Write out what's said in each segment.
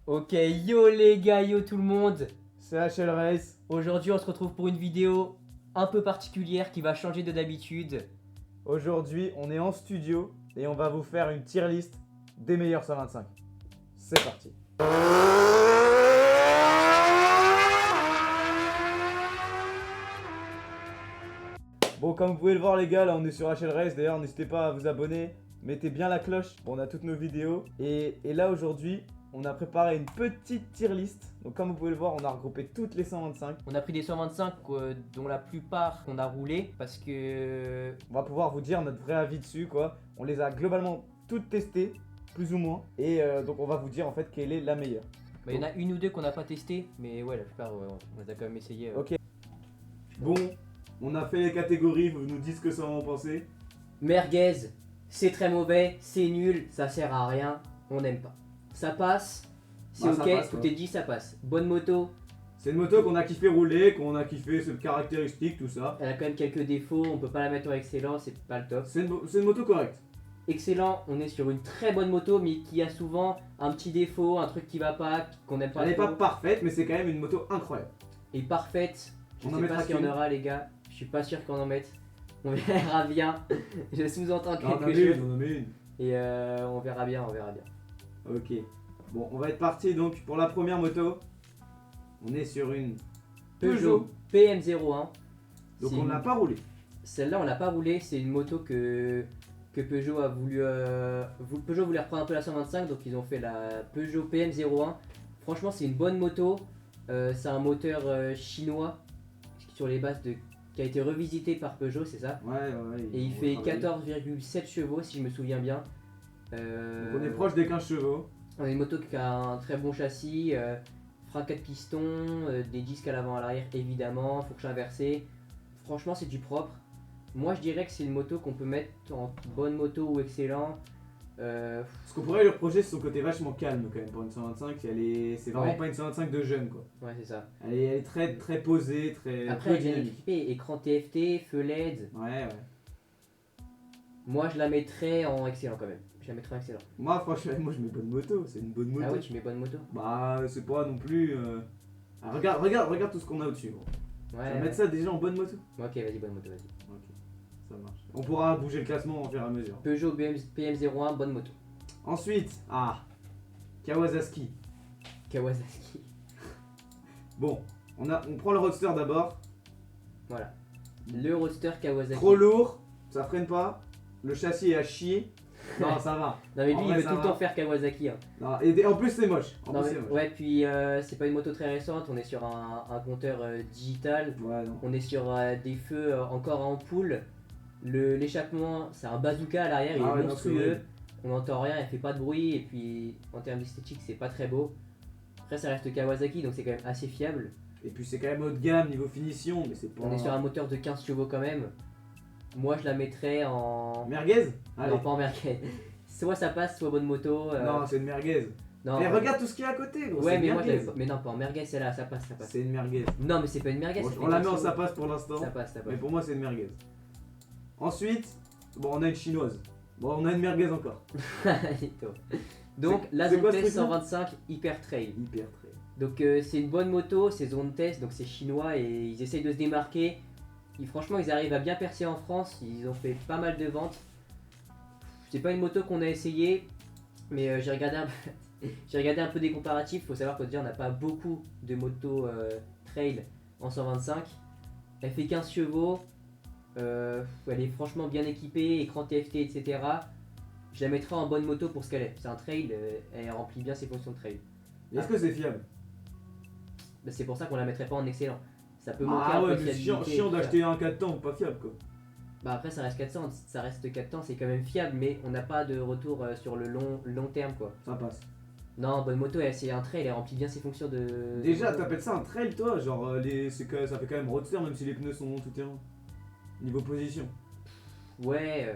Ok, yo les gars, yo tout le monde. C'est HL Race. Aujourd'hui, on se retrouve pour une vidéo un peu particulière qui va changer de d'habitude. Aujourd'hui, on est en studio et on va vous faire une tier list des meilleurs 125. C'est parti. Bon, comme vous pouvez le voir les gars, là on est sur HL Race. D'ailleurs, n'hésitez pas à vous abonner. Mettez bien la cloche. Bon, on a toutes nos vidéos. Et là aujourd'hui, on a préparé une petite tier list. Donc comme vous pouvez le voir, on a regroupé toutes les 125. On a pris des 125 dont la plupart qu'on a roulé parce que... On va pouvoir vous dire notre vrai avis dessus quoi. On les a globalement toutes testées, plus ou moins. Et donc on va vous dire en fait quelle est la meilleure. Bah, il y en a une ou deux qu'on n'a pas testé, mais ouais, la plupart, on les a quand même essayé. Ok. Bon, on a fait les catégories, vous nous dites ce que ça va en penser. Merguez, c'est très mauvais, c'est nul, ça sert à rien, on n'aime pas. Ça passe, c'est Bah, ok, ça passe, tout quoi. est dit, ça passe. Bonne moto, C'est une moto qu'on a kiffé rouler, qu'on a kiffé ses caractéristiques, tout ça. elle a quand même quelques défauts, on peut pas la mettre en excellent, c'est pas le top. C'est une moto correcte. Excellent, on est sur une très bonne moto, mais qui a souvent un petit défaut, un truc qui va pas, qu'on n'aime pas Elle n'est trop. pas parfaite, mais c'est quand même une moto incroyable. Et parfaite, je On en sais pas mettra s'il y en qu'une. aura les gars, je suis pas sûr qu'on en mette. On verra bien, je sous-entends On en quelque met chose. une, on en met une. Et on verra bien, on verra bien. Ok. Bon, on va être parti donc pour la première moto. On est sur une Peugeot PM01. Donc C'est on une- l'a pas roulé. Celle-là, on l'a pas roulée, c'est une moto que Peugeot a voulu. Peugeot voulait reprendre un peu la 125, donc ils ont fait la Peugeot PM01. Franchement, c'est une bonne moto. C'est un moteur chinois sur les bases de qui a été revisité par Peugeot, c'est ça. Ouais. Et il fait 14,7 chevaux, si je me souviens bien. Donc on est proche des 15 chevaux. On a une moto qui a un très bon châssis, frein 4 pistons, des disques à l'avant à l'arrière évidemment, fourche inversée. Franchement, c'est du propre. Moi, je dirais que c'est une moto qu'on peut mettre en bonne moto ou excellent. Ce qu'on pourrait lui reprocher, c'est son côté vachement calme quand même pour une 125. C'est vraiment Ouais. pas une 125 de jeune quoi. Ouais, c'est ça. Elle est très très posée, très, Après, très elle est bien dynamique. équipée, écran TFT, feu LED. Ouais. Moi, je la mettrais en excellent quand même. Je la mettrais en excellent. Moi franchement, moi je mets bonne moto, c'est une bonne moto. Ah ouais, tu mets bonne moto. Bah c'est pas non plus. Ah, regarde tout ce qu'on a au-dessus. Gros. Ouais. On va mettre ça déjà en bonne moto. Ok, vas-y, bonne moto, vas-y. Ok, ça marche. On pourra bouger le classement au fur et à mesure. Peugeot PM01, bonne moto. Ensuite, Kawasaki. Kawasaki. Bon, on prend le Roadster d'abord. Voilà. Le roadster Kawasaki. Trop lourd, ça freine pas. Le châssis est à chier. Non, ça va. Non mais En lui il vrai, veut ça tout le va. temps faire Kawasaki. Hein. Non, et en plus c'est moche. Non, mais- ouais puis c'est pas une moto très récente, on est sur un compteur digital, Ouais, non. on est sur des feux encore à ampoule. L'échappement c'est un bazooka à l'arrière, il Ah est ouais, non, monstrueux, c'est on n'entend rien, il fait pas de bruit et puis en termes d'esthétique c'est pas très beau. Après ça reste Kawasaki donc c'est quand même assez fiable. Et puis c'est quand même haut de gamme niveau finition, mais c'est pas. On est sur un moteur de 15 chevaux quand même. Moi je la mettrais en... Merguez. Allez. Non pas en merguez. Soit ça passe, soit bonne moto. Non, c'est une merguez. non, Mais regarde tout ce qu'il y a à côté, gros. Ouais c'est mais une moi je merguez. l'avais pas. Mais non pas en merguez celle-là, ça passe, ça passe. C'est une merguez. Non mais c'est pas une merguez. Bon, ça fait on la met 15 en chevaux. ça passe pour l'instant. Ça passe, ça passe. Mais pour moi c'est une merguez. Ensuite, bon on a une chinoise. Bon on a une merguez encore. Donc la c'est zone quoi ce test truc-là 125 hyper trail. Hyper très. Donc c'est une bonne moto, c'est zone test, donc c'est chinois et ils essayent de se démarquer. Franchement ils arrivent à bien percer en France, ils ont fait pas mal de ventes. C'est pas une moto qu'on a essayé, mais j'ai regardé j'ai regardé un peu des comparatifs. Faut savoir que déjà on n'a pas beaucoup de motos trail en 125. Elle fait 15 chevaux, elle est franchement bien équipée, écran TFT, etc. Je la mettrai en bonne moto pour ce qu'elle est. C'est un trail, elle remplit bien ses fonctions de trail. Est-ce que c'est fiable? Bah, c'est pour ça qu'on la mettrait pas en excellent. Ça peut manquer Ah un peu ouais, de mais fiabilité. chiant tout ça. d'acheter un 4 temps, pas fiable quoi. Bah après ça reste 400, ça reste 4 temps, c'est quand même fiable, mais on n'a pas de retour sur le long terme quoi. Ça passe. Non, bonne moto, c'est un trail, elle remplit bien ses fonctions de. Déjà, t'appelles ça un trail toi? Genre, ça fait quand même roadster même si les pneus sont tout terrain. Niveau position. Ouais,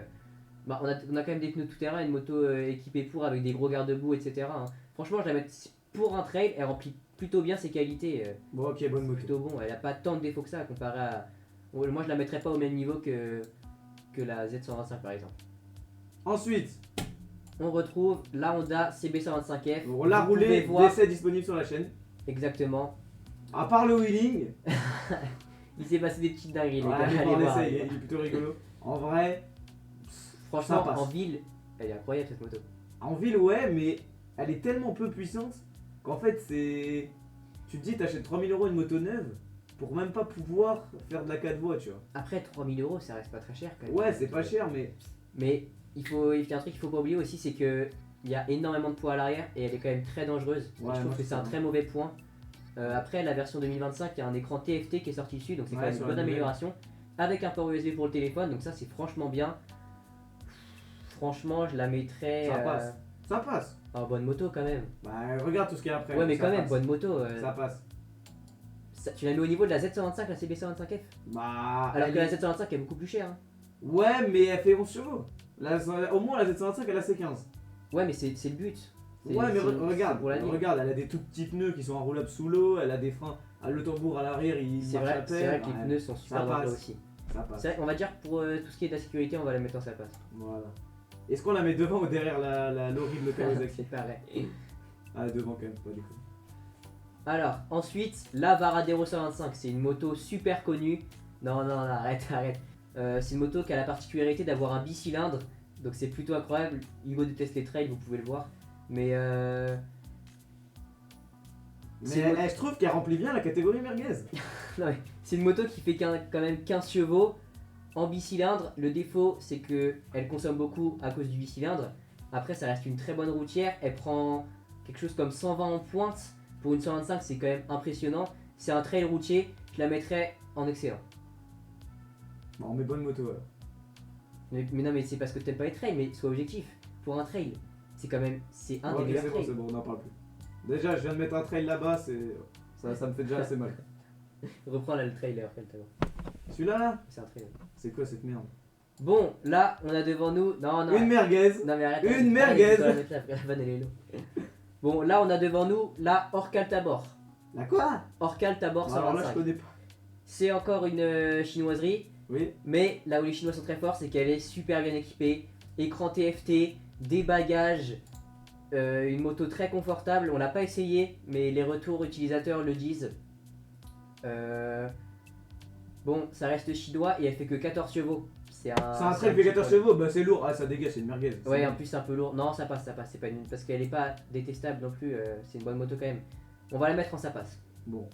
bah, on a quand même des pneus tout terrain, une moto équipée pour avec des gros garde-boue, etc. hein. Franchement, je la mets pour un trail, elle remplit plutôt bien ses qualités. Bon, ok, bonne moto. Plutôt bon, elle a pas tant de défauts que ça comparé à. Moi, je la mettrais pas au même niveau que la Z125 par exemple. Ensuite, on retrouve la Honda CB125F. On l'a Vous pouvez roulé, voir d'essai disponible sur la chaîne. exactement. À part le wheeling, Il s'est passé des petites dingueries, les ouais, gars. allez Allez voir voir. l'essai, il est plutôt rigolo. En vrai, Franchement, ça passe. en ville, elle est incroyable cette moto. En ville, ouais, mais elle est tellement peu puissante qu'en fait, c'est. Tu te dis, t'achètes 3000 € une moto neuve pour même pas pouvoir faire de la 4 voies, tu vois. Après, 3000 €, ça reste pas très cher quand même. Ouais, c'est pas cher, mais. Mais il y a un truc qu'il faut pas oublier aussi, c'est que il y a énormément de poids à l'arrière et elle est quand même très dangereuse. Ouais, je trouve moi, que c'est un ça. très mauvais point. Après, la version 2025, il y a un écran TFT qui est sorti dessus, donc c'est Ouais, quand même une sur bonne la nouvelle. amélioration. Avec un port USB pour le téléphone, donc ça c'est franchement bien. Franchement, je la mettrais Ça passe. Ça passe. en bonne moto quand même. Bah, regarde tout ce qu'il y a après. Ouais, mais ça quand même, passe. bonne moto. Ça passe. Tu la mets au niveau de la Z125, la CB125F. Bah. Alors elle que la est- Z125 est beaucoup plus chère. Hein. Ouais, mais elle fait 11 chevaux. Au moins, la Z125, elle a ses 15. Ouais, mais c'est le but. Ouais, mais regarde, c'est pour l'avenir. regarde, elle a des tout petits pneus qui sont enroulables sous l'eau, elle a des freins à le tambour à l'arrière, il C'est marche à vrai, peine. c'est vrai que les Ouais, pneus sont super ça dangereux passe. aussi. Ça passe. C'est vrai, on va dire que pour tout ce qui est de la sécurité, on va la mettre en sa passe. Voilà. Est-ce qu'on la met devant ou derrière l'horrible Kawasaki? C'est pareil. Ah, devant quand même, pas du coup. Alors, ensuite, la Varadero 125, c'est une moto super connue. Non, arrête. C'est une moto qui a la particularité d'avoir un bicylindre, donc c'est plutôt incroyable. Hugo déteste les trails, vous pouvez le voir. Mais Mais C'est je trouve qu'elle remplit bien la catégorie merguez. non, mais c'est une moto qui fait quand même 15 chevaux en bicylindre. Le défaut, c'est que elle consomme beaucoup à cause du bicylindre. Après, ça reste une très bonne routière. Elle prend quelque chose comme 120 en pointe. Pour une 125, c'est quand même impressionnant. C'est un trail routier. Je la mettrais en excellent. Bon, on met bonne moto alors. Mais non, mais c'est parce que t'aimes pas les trails, mais sois objectif. Pour un trail, c'est quand même c'est un Ok, des meilleurs c'est bon, trails. c'est bon, on n'en parle plus. Déjà, je viens de mettre un trail là-bas, ça me fait déjà assez mal. Reprends là le trailer, Celui-là là, c'est un trail. c'est quoi cette merde? Bon, là, on a devant nous. Non, Une merguez. Non mais arrête. Une arrête, merguez. tu dois la mettre là, la vanne, elle est lourde. Bon, là on a devant nous la Orcal Tabor. La quoi? Orcal Tabor Bon, alors là, je 125. connais pas. C'est encore une chinoiserie, Oui. mais là où les Chinois sont très forts, c'est qu'elle est super bien équipée. Écran TFT, des bagages, une moto très confortable. On l'a pas essayé, mais les retours utilisateurs le disent. Bon, ça reste chinois et elle fait que 14 chevaux. C'est un C'est un trail petit fait 14 problème. chevaux, bah c'est lourd. Ah, ça dégage, c'est une merguez. Ouais, en plus c'est un peu lourd. Non, ça passe. C'est pas une... Parce qu'elle est pas détestable non plus. C'est une bonne moto quand même. On va la mettre en ça passe. Bon.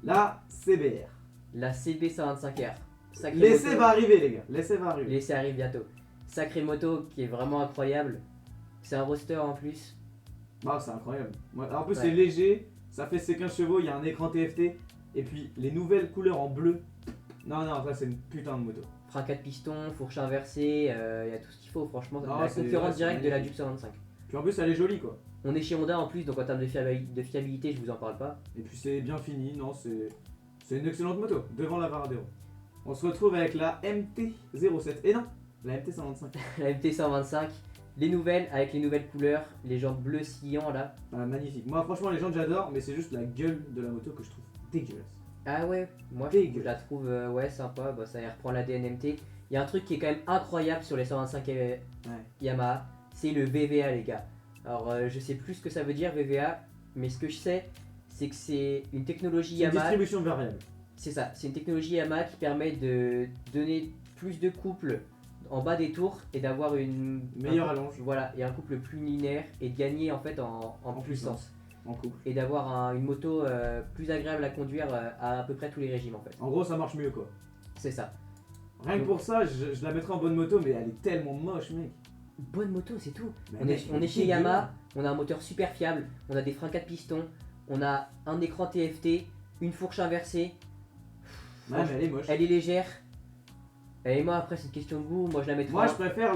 La CBR. La CB125R. Sacrée L'essai moto. va arriver, les gars. L'essai va arriver. L'essai arrive bientôt. Sacrée moto qui est vraiment incroyable. C'est un roster en plus. Ah, c'est incroyable. Ouais, en plus, Ouais. c'est léger. Ça fait ses 15 chevaux. Il y a un écran TFT. Et puis, les nouvelles couleurs en bleu. Non, ça, c'est une putain de moto. Frein 4 pistons, fourche inversée, il y a tout ce qu'il faut. Franchement, Non, la c'est- concurrence ouais, c'est directe de la magnifique. Duke 125. Puis en plus, elle est jolie, quoi. On est chez Honda en plus, donc en termes de fiabilité, je vous en parle pas. Et puis, c'est bien fini. Non, c'est une excellente moto. Devant la Varadero. On se retrouve avec la MT-07. Et non, la MT-125. La MT125, les nouvelles avec les nouvelles couleurs, les jantes bleues scillants là. Ah, magnifique. Moi, franchement, les gens, j'adore. Mais c'est juste la gueule de la moto que je trouve dégueulasse. Ah ouais, moi je la trouve ouais, sympa, bah, ça y reprend la DNMT. Il y a un truc qui est quand même incroyable sur les 125 Yamaha, c'est le VVA les gars. Alors je sais plus ce que ça veut dire VVA, mais ce que je sais c'est que c'est une technologie C'est une Yamaha. distribution variable. C'est ça, c'est une technologie Yamaha qui permet de donner plus de couple en bas des tours et d'avoir une Meilleure un- allonge. Voilà, et un couple plus linéaire et de gagner en fait en puissance. En couple. Et d'avoir une moto plus agréable à conduire à peu près tous les régimes en fait. En gros, ça marche mieux, quoi. C'est ça. Rien que pour ça, je la mettrais en bonne moto, mais elle est tellement moche, mec. Bonne moto, c'est tout. Mais On mec, est chez dégueu. Yamaha, on a un moteur super fiable, on a des freins 4 pistons, on a un écran TFT, une fourche inversée, Ouais, mais elle est moche. elle est légère. Et moi après c'est une question de goût, moi je la mettrais Moi, en- je préfère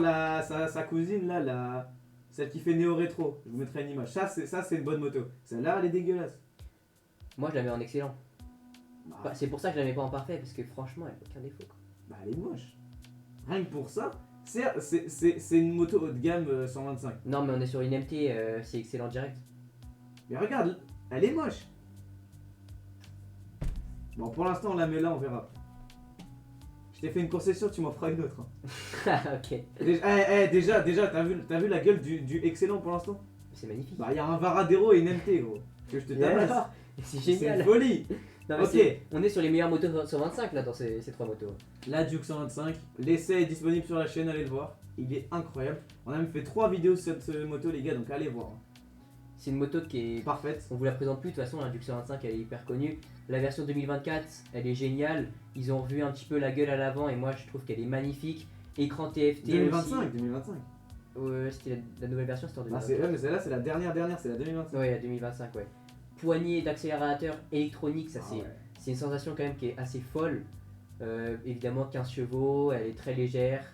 sa cousine, là, celle qui fait néo-rétro. Je vous mettrai une image. Ça, c'est une bonne moto. Celle-là, elle est dégueulasse. Moi je la mets en excellent. Bah, Enfin, c'est pour ça que je la mets pas en parfait, parce que franchement elle a aucun défaut quoi. bah, elle est moche. Rien que pour ça, c'est une moto haut de gamme 125. Non mais on est sur une MT, c'est excellent direct. Mais regarde, elle est moche. Bon, pour l'instant, on la met là, on verra. Je Je t'ai fait une concession, tu m'en feras une autre. Hein. Ok, Déjà, t'as vu la gueule du excellent pour l'instant? c'est magnifique. Bah, il y a un Varadero et une MT, gros. Que je te Et tabasse. alors c'est C'est génial. une folie. Non, mais Ok. on est sur les meilleures motos 125 là dans ces trois motos. La Duke 125, l'essai est disponible sur la chaîne, allez le voir. Il est incroyable. On a même fait 3 vidéos sur cette moto, les gars, donc allez voir. C'est une moto qui est. Parfaite. On vous la présente plus, de toute façon, la Duke 125 elle est hyper connue. La version 2024, elle est géniale. Ils ont revu un petit peu la gueule à l'avant et moi je trouve qu'elle est magnifique. Écran TFT 2025, aussi. 2025. C'était la nouvelle version, c'était en Ah, 2025. ouais, mais celle-là, c'est la dernière, c'est la 2025. Ouais, la 2025, ouais. Poignée d'accélérateur électronique, ça Ah c'est ouais. c'est une sensation quand même qui est assez folle. Évidemment 15 chevaux, elle est très légère.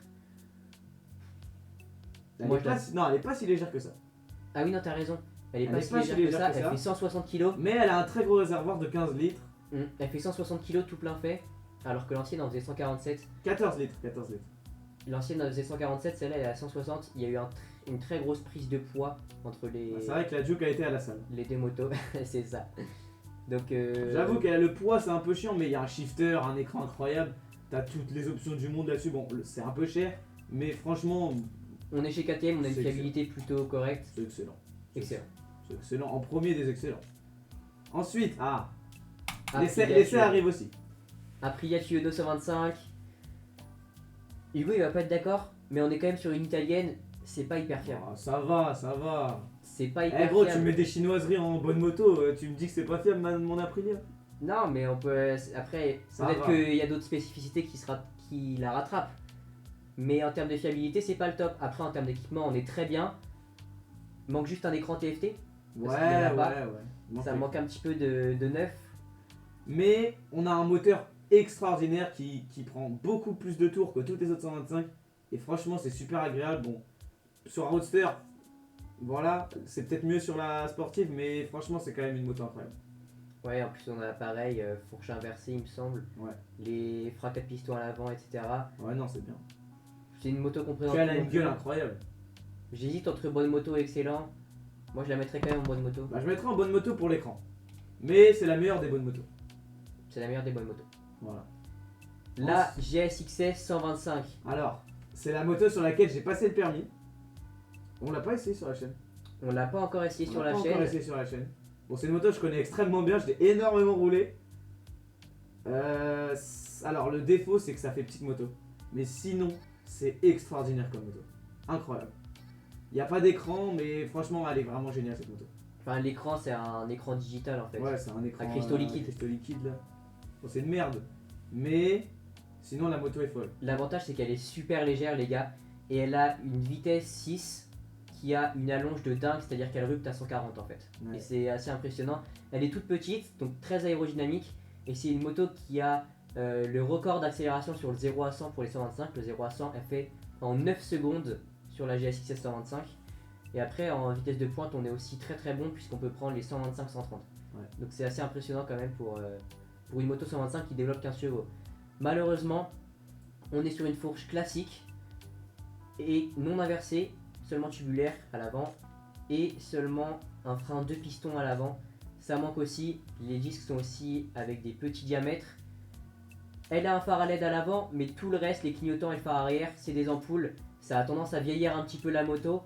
Elle Moi, est je pas la- si- Non, elle est pas si légère que ça. Ah oui, non, t'as raison. Elle est Elle pas est si pas si légère que ça, légère que elle ça. fait 160 kg. Mais elle a un très gros réservoir de 15 litres. Elle fait 160 kg tout plein fait, alors que l'ancienne en faisait 147. 14 litres, 14 litres. L'ancienne en faisait 147, celle-là elle est à 160. Il y a eu une très grosse prise de poids entre C'est vrai que la Duke a été à la salle. les deux motos, c'est ça. Donc, J'avoue qu'elle a le poids, c'est un peu chiant, mais il y a un shifter, un écran incroyable. T'as toutes les options du monde là-dessus. Bon, c'est un peu cher, mais franchement, on est chez KTM, on a une C'est fiabilité plutôt correcte. c'est excellent. Excellent. C'est excellent, en premier des excellents. Ensuite, Aprilia l'essai Tuono. arrive aussi. Aprilia Tuono 125. Hugo il va pas être d'accord, mais on est quand même sur une italienne, c'est pas hyper fiable. Ah, ça va, ça va. C'est pas Eh hyper gros, tu fiable. mets des chinoiseries en bonne moto, tu me dis que c'est pas fiable mon Aprilia. Non, mais on peut. Après, Ça peut-être va. qu'il y a d'autres spécificités qui la rattrapent. Mais en termes de fiabilité, c'est pas le top. Après, en termes d'équipement, on est très bien. Manque juste un écran TFT. Ouais, Parce qu'il y en a pas. ouais. Ça manque un petit peu de neuf. Mais on a un moteur extraordinaire qui prend beaucoup plus de tours que toutes les autres 125. Et franchement, c'est super agréable. Bon, sur Roadster, voilà, c'est peut-être mieux sur la sportive, mais franchement, c'est quand même une moto incroyable. Ouais, en plus, on a pareil, fourche inversée, il me semble. Ouais. Les freins 4 pistons à l'avant, etc. Ouais, non, c'est bien. C'est une moto qu'on Puis présente. elle a plus une non plus. gueule incroyable. J'hésite entre bonne moto et excellent. Moi, je la mettrais quand même en bonne moto. Bah, je mettrais en bonne moto pour l'écran. Mais c'est la meilleure des bonnes motos. C'est la meilleure des bonnes motos. Voilà. La GSXS 125. Alors, c'est la moto sur laquelle j'ai passé le permis. On l'a pas essayé sur la chaîne. On l'a pas encore essayé On sur l'a la pas chaîne. encore essayé sur la chaîne. Bon, c'est une moto que je connais extrêmement bien, je l'ai énormément roulé. Alors, le défaut, c'est que ça fait petite moto. Mais sinon, c'est extraordinaire comme moto. Incroyable. Il n'y a pas d'écran, mais franchement, elle est vraiment géniale cette moto. Enfin, l'écran, c'est un écran digital en fait. Ouais, c'est un écran À cristaux liquides. cristaux liquides là. Bon, c'est une merde. Mais sinon, la moto est folle. L'avantage, c'est qu'elle est super légère, les gars. Et elle a une vitesse 6 qui a une allonge de dingue, c'est-à-dire qu'elle rupte à 140 en fait. Ouais. Et c'est assez impressionnant. Elle est toute petite, donc très aérodynamique. Et c'est une moto qui a le record d'accélération sur le 0 à 100 pour les 125. Le 0 à 100, elle fait en 9 secondes sur la GSX 125. Et après, en vitesse de pointe, on est aussi très très bon puisqu'on peut prendre les 125-130. Ouais. Donc c'est assez impressionnant quand même pour une moto 125 qui développe 15 chevaux. Malheureusement, on est sur une fourche classique et non inversée, seulement tubulaire à l'avant et seulement un frein 2 pistons à l'avant. Ça manque aussi, les disques sont aussi avec des petits diamètres. Elle a un phare à LED à l'avant, mais tout le reste, les clignotants et le phare arrière, c'est des ampoules. Ça a tendance à vieillir un petit peu la moto.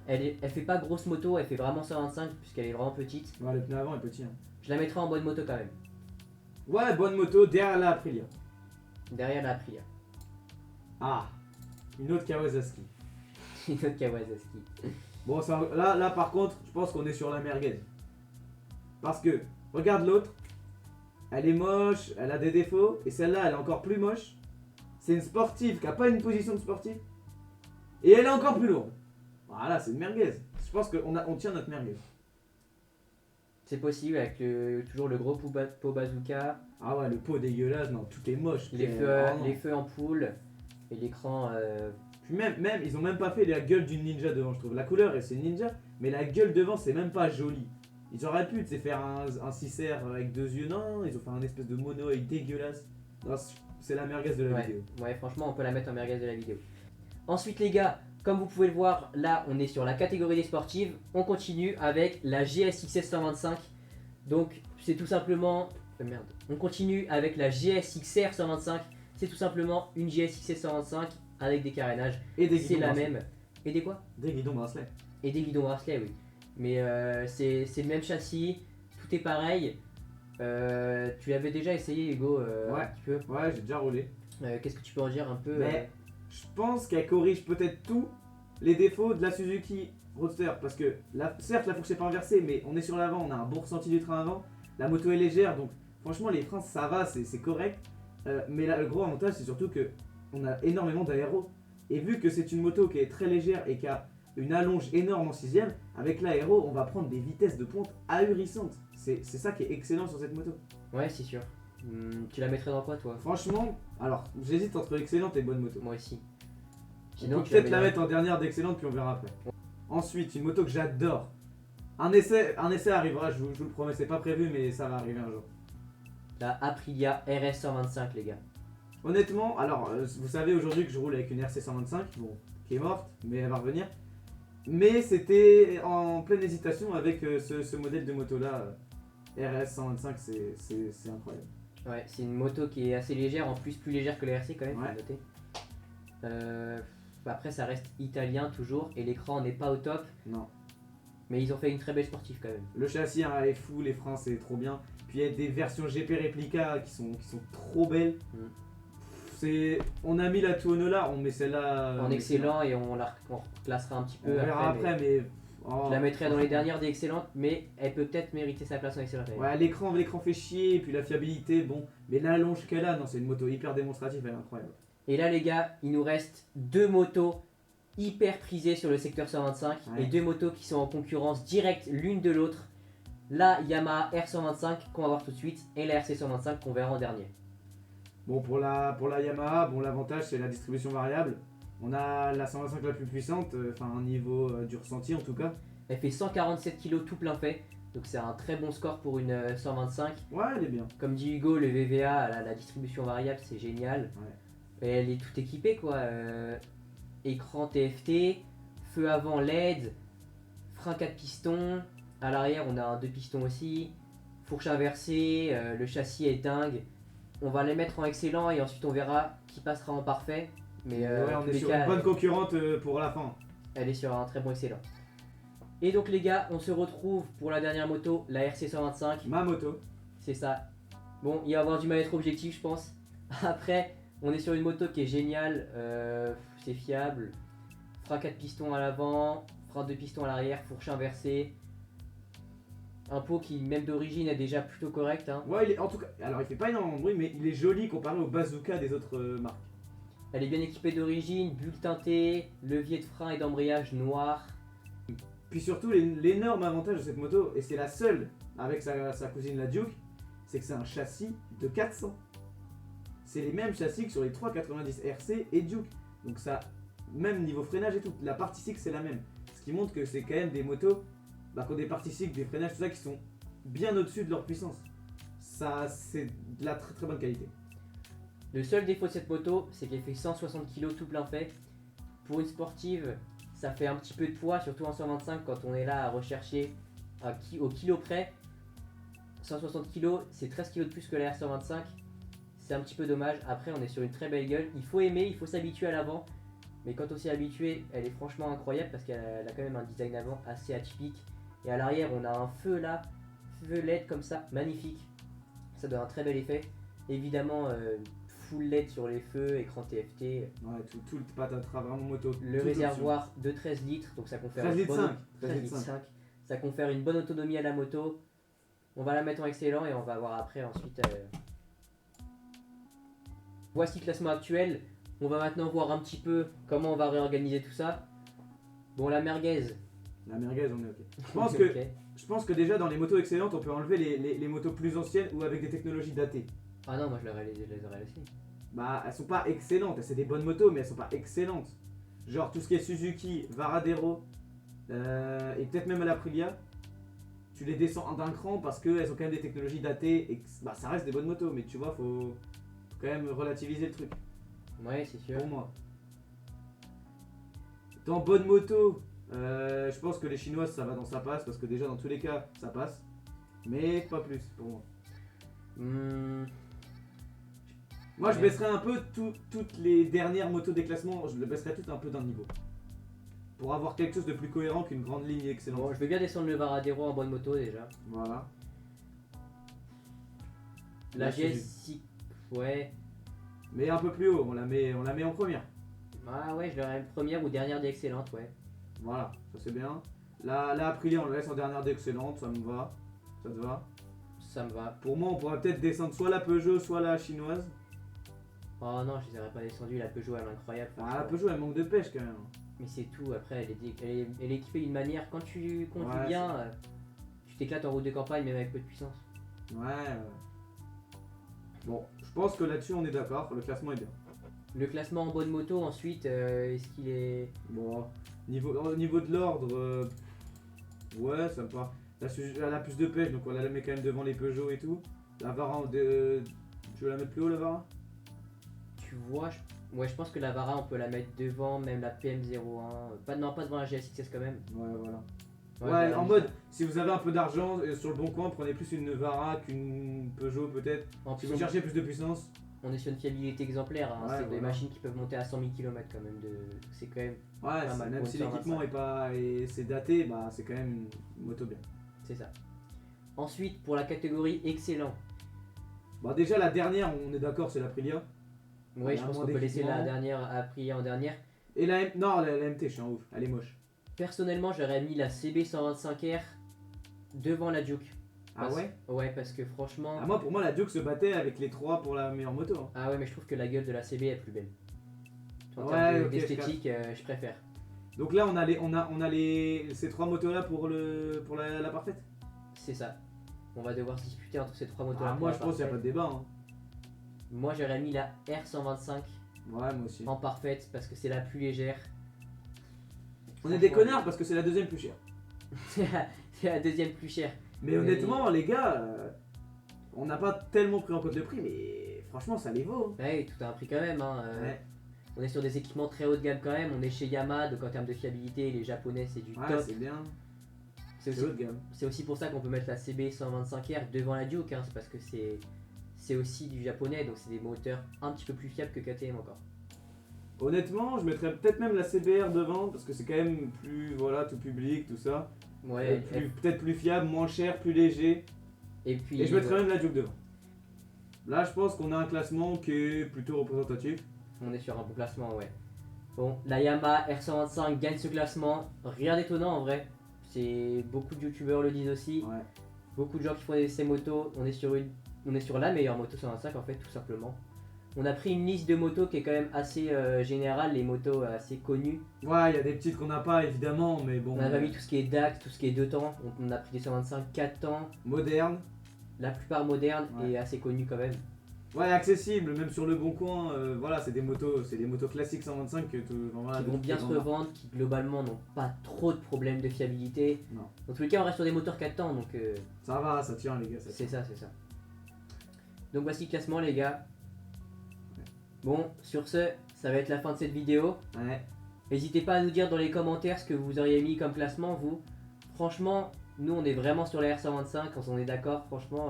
Elle fait pas grosse moto, elle fait vraiment 125 puisqu'elle est vraiment petite. Ouais, le pneu avant est petit. Hein. Je la mettrai en bonne moto quand même, Ouais, bonne moto derrière la Aprilia. derrière la Aprilia. Ah, une autre Kawasaki. Une autre Kawasaki. Bon, là par contre, je pense qu'on est sur la merguez. Parce que, regarde l'autre. Elle est moche, elle a des défauts. Et celle-là, elle est encore plus moche. C'est une sportive qui n'a pas une position de sportive. Et elle est encore plus lourde. Voilà, c'est une merguez. Je pense qu'on tient notre merguez. C'est possible avec toujours le gros pot bazooka, Ah ouais, le pot dégueulasse, non, tout est moche. les Vraiment. feux ampoules et l'écran. Puis même, ils ont même pas fait la gueule d'une ninja devant, je trouve. La couleur, c'est une ninja, mais la gueule devant, c'est même pas joli. Ils auraient pu, tu sais, faire un 6R avec deux yeux. Non, ils ont fait un espèce de monoïde dégueulasse. Non, c'est la merguez de la Ouais, vidéo. ouais, franchement, on peut la mettre en merguez de la vidéo. Ensuite, les gars, comme vous pouvez le voir, là, on est sur la catégorie des sportives. On continue avec la GSX 125. Donc, c'est tout simplement Merde. On continue avec la GSXR 125. C'est tout simplement une GSXR 125 avec des carénages. Et des C'est guidons la bracelets. même. Et des quoi? Des guidons bracelets. Et des guidons bracelets, oui. Mais c'est le même châssis, tout est pareil. Tu l'avais déjà essayé, Hugo, Ouais. un petit peu. Ouais, j'ai déjà roulé. Qu'est-ce que tu peux en dire un peu Mais je pense qu'elle corrige peut-être tous les défauts de la Suzuki Roadster. Parce que certes, la fourche n'est pas inversée, mais on est sur l'avant, on a un bon ressenti du train avant. La moto est légère, donc franchement, les freins ça va, c'est correct. Mais là, le gros avantage, c'est surtout que on a énormément d'aéro. Et vu que c'est une moto qui est très légère et qui a une allonge énorme en sixième, avec l'aéro, on va prendre des vitesses de pointe ahurissantes. C'est ça qui est excellent sur cette moto. Ouais, c'est sûr. Tu la mettrais dans quoi, toi? Franchement, alors j'hésite entre excellente et bonne moto. Moi aussi. On peut peut-être la mettre en dernière d'excellente, puis on verra après. Ensuite, une moto que j'adore. Un essai arrivera, je vous le promets, c'est pas prévu, mais ça va arriver un jour. La Aprilia RS 125, les gars. Honnêtement, alors, vous savez aujourd'hui que je roule avec une RC 125, bon, qui est morte, mais elle va revenir. Mais c'était en pleine hésitation avec ce modèle de moto là. RS 125, c'est incroyable. Ouais, c'est une moto qui est assez légère, en plus plus légère que la RC quand même, faut Ouais. le noter. Après, ça reste italien toujours, et l'écran n'est pas au top, Non. mais ils ont fait une très belle sportive quand même. Le châssis hein, est fou, les freins c'est trop bien. Puis il y a des versions GP réplica qui sont trop belles. On a mis la Tuono là, on met celle-là En excellent, et on classera un petit On peu verra après, mais. Je la mettrais dans les dernières des excellentes, mais elle peut peut-être mériter sa place en excellente. Ouais, l'écran fait chier, et puis la fiabilité, bon. Mais l'allonge qu'elle a, non, c'est une moto hyper démonstrative, elle est incroyable. Et là, les gars, il nous reste deux motos hyper prisées sur le secteur 125 Ouais. et deux motos qui sont en concurrence directe l'une de l'autre. La Yamaha R125 qu'on va voir tout de suite et la RC125 qu'on verra en dernier. Bon, pour la Yamaha, bon, l'avantage c'est la distribution variable. On a la 125 la plus puissante, enfin un niveau du ressenti en tout cas. Elle fait 147 kg tout plein fait, donc c'est un très bon score pour une 125. Ouais, elle est bien. Comme dit Hugo, le VVA, la distribution variable, c'est génial. Ouais. Et elle est toute équipée quoi. Écran TFT, feu avant LED, frein 4 pistons. À l'arrière, on a un 2 pistons aussi. Fourche inversée, le châssis est dingue. On va les mettre en excellent et ensuite on verra qui passera en parfait. Mais Ouais, en on tous est les sur cas, une bonne concurrente pour la fin. elle est sur un très bon excellent. Et donc les gars, on se retrouve pour la dernière moto, la RC125. Ma moto. C'est ça. Bon, il va avoir du mal à être objectif, je pense. Après, on est sur une moto qui est géniale, c'est fiable. Frein 4 pistons à l'avant, frein 2 pistons à l'arrière, fourche inversée. Un pot qui, même d'origine, est déjà plutôt correct. Hein. Ouais, il est, en tout cas, alors il fait pas énormément de bruit, mais il est joli comparé au bazooka des autres marques. Elle est bien équipée d'origine, bulle teintée, levier de frein et d'embrayage noir. Puis surtout, l'énorme avantage de cette moto, et c'est la seule avec sa cousine la Duke, c'est que c'est un châssis de 400. C'est les mêmes châssis que sur les 390 RC et Duke. Donc ça, même niveau freinage et tout, la partie cycle c'est la même. Ce qui montre que c'est quand même des motos qui ont des parties cycle, des freinages, tout ça qui sont bien au-dessus de leur puissance. Ça, c'est de la très très bonne qualité. Le seul défaut de cette moto, c'est qu'elle fait 160 kg tout plein fait. Pour une sportive, ça fait un petit peu de poids, surtout en 125 quand on est là à rechercher au kilo près. 160 kg, c'est 13 kg de plus que la R125. C'est un petit peu dommage. Après, on est sur une très belle gueule. Il faut aimer, il faut s'habituer à l'avant. Mais quand on s'y est habitué, elle est franchement incroyable parce qu'elle a quand même un design avant assez atypique. Et à l'arrière, on a un feu là, feu LED comme ça, magnifique. Ça donne un très bel effet. Évidemment, full LED sur les feux, écran TFT. Ouais, tout le patatras, vraiment moto. Le toute réservoir de 13 litres, donc ça confère 13 une litres bonne 5. 13 litres 5. Ça confère une bonne autonomie à la moto. On va la mettre en excellent et on va voir après ensuite. Voici le classement actuel. On va maintenant voir un petit peu comment on va réorganiser tout ça. Bon, la merguez. La merguez, on est ok. Ok. Je pense que déjà dans les motos excellentes, on peut enlever les motos plus anciennes ou avec des technologies datées. Ah non, moi je les aurais laissées. Bah, elles sont pas excellentes, c'est des bonnes motos, mais elles sont pas excellentes. Genre tout ce qui est Suzuki, Varadero, et peut-être même l'Aprilia, tu les descends d'un cran parce qu'elles ont quand même des technologies datées et que, bah, ça reste des bonnes motos, mais tu vois, faut quand même relativiser le truc, Ouais, c'est sûr. pour moi. Dans bonne moto, je pense que les chinoises ça va dans sa passe parce que déjà dans tous les cas ça passe, mais pas plus pour moi. Moi, je Ouais. baisserais un peu toutes les dernières motos des classements, je les baisserais toutes un peu d'un niveau. Pour avoir quelque chose de plus cohérent qu'une grande ligne excellente. Bon, je vais bien descendre le Varadero en bonne moto déjà. Voilà. La La Suzuki. GSI, ouais. Mais un peu plus haut, on la met en première. Ah ouais, je l'aurais même première ou dernière des excellentes, ouais. Voilà, ça c'est bien. La Aprilia, on la laisse en dernière d'excellente, ça me va. Ça te va? Ça me va. Pour moi, on pourrait peut-être descendre soit la Peugeot, soit la chinoise. Oh non, je les aurais pas descendues, la Peugeot elle est incroyable. Ah, la franchement. Peugeot, elle manque de pêche quand même. Mais c'est tout, après elle est équipée d'une manière, quand tu conduis Ouais, bien, tu t'éclates en route de campagne même avec peu de puissance. Ouais. Bon, je pense que là-dessus on est d'accord, le classement est bien. Le classement en bonne moto ensuite, est-ce qu'il est... Bon, au niveau de l'ordre, ouais, ça me paraît. Elle a plus de pêche, donc on la met quand même devant les Peugeot et tout. La Vara, tu veux la mettre plus haut, la Vara? Tu vois, ouais, je pense que la Vara on peut la mettre devant, même la PM01. Non, pas devant la GSXS quand même. Ouais, voilà. Ouais, Ouais, j'aurais en mis mode, ça. si vous avez un peu d'argent sur le bon coin, prenez plus une Vara qu'une Peugeot peut-être. En Si plus, vous cherchez plus de puissance. on est sur une fiabilité exemplaire, hein. Ouais, C'est des voilà. machines qui peuvent monter à 100 000 km quand même. C'est quand même, Ouais, mal même pour si une l'équipement 125. est pas c'est daté, bah c'est quand même une moto bien. c'est ça. Ensuite, pour la catégorie excellent, Bah déjà la dernière, on est d'accord, c'est l'Aprilia. ouais, Elle je a pense moins qu'on peut laisser la d'équipement. dernière à prier en dernière. Et non, la MT, je suis en ouf, elle est moche. Personnellement, j'aurais mis la CB125R devant la Duke. Ah ouais? Ouais, parce que franchement... Ah, moi pour moi la Duke se battait avec les trois pour la meilleure moto. Hein. Ah ouais, mais je trouve que la gueule de la CB est plus belle. En Ouais, termes ok, d'esthétique, je préfère. Donc là on a ces trois motos là pour la parfaite. C'est ça. On va devoir se disputer entre ces trois motos-là. Ah, pour moi la je pense qu'il n'y a pas parfaite. de débat. Hein. Moi, j'aurais mis la R125 Ouais, moi aussi. en parfaite parce que c'est la plus légère. On est des connards parce que c'est la deuxième plus chère. C'est la deuxième plus chère. Mais honnêtement les gars, on n'a pas tellement pris en compte le prix, mais franchement ça les vaut. Hein. Ouais, tout a un prix quand même. Hein. Ouais. On est sur des équipements très haut de gamme quand même. On est chez Yamaha, donc en termes de fiabilité, les japonais c'est du Ouais, top. c'est bien. C'est C'est aussi, haut de gamme. c'est aussi pour ça qu'on peut mettre la CB125R devant la Duke. Hein. C'est parce que c'est aussi du japonais, donc c'est des moteurs un petit peu plus fiables que KTM encore. Honnêtement, je mettrais peut-être même la CBR devant parce que c'est quand même plus voilà tout public, tout ça. Ouais, Peut-être plus fiable, moins cher, plus léger. et puis Et je mettrais même la Duke devant. Là, je pense qu'on a un classement qui est plutôt représentatif. on est sur un bon classement, ouais. Bon, la Yamaha R125 gagne ce classement. Rien d'étonnant en vrai. C'est beaucoup de youtubeurs le disent aussi. Ouais. Beaucoup de gens qui font ces motos. On est sur la meilleure moto 125 en fait, tout simplement. On a pris une liste de motos qui est quand même assez générale, les motos assez connues. Ouais, il y a des petites qu'on n'a pas évidemment, mais bon. On a pas mis tout ce qui est DAX, tout ce qui est 2 temps. On a pris des 125 4 temps, Moderne. la plupart modernes Ouais. et assez connues quand même. Ouais, accessible, même sur le bon coin. Voilà, c'est des motos classiques 125 que voilà, Qui vont bien se revendre, qui globalement n'ont pas trop de problèmes de fiabilité. Non. Dans tous les cas, on reste sur des moteurs 4 temps, donc Ça va, ça tient les gars. Ça c'est tient. ça, c'est ça. Donc voici le classement les gars. Bon, sur ce, ça va être la fin de cette vidéo. Ouais. N'hésitez pas à nous dire dans les commentaires ce que vous auriez mis comme classement, vous. Franchement, nous on est vraiment sur la R125, quand on est d'accord, franchement,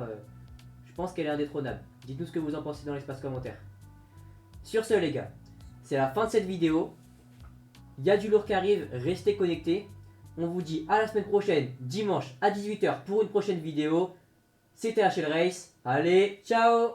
je pense qu'elle est indétrônable. Dites-nous ce que vous en pensez dans l'espace commentaire. Sur ce les gars, c'est la fin de cette vidéo. Il y a du lourd qui arrive, restez connectés. On vous dit à la semaine prochaine, dimanche à 18 h pour une prochaine vidéo. C'était HL Race. Allez, ciao!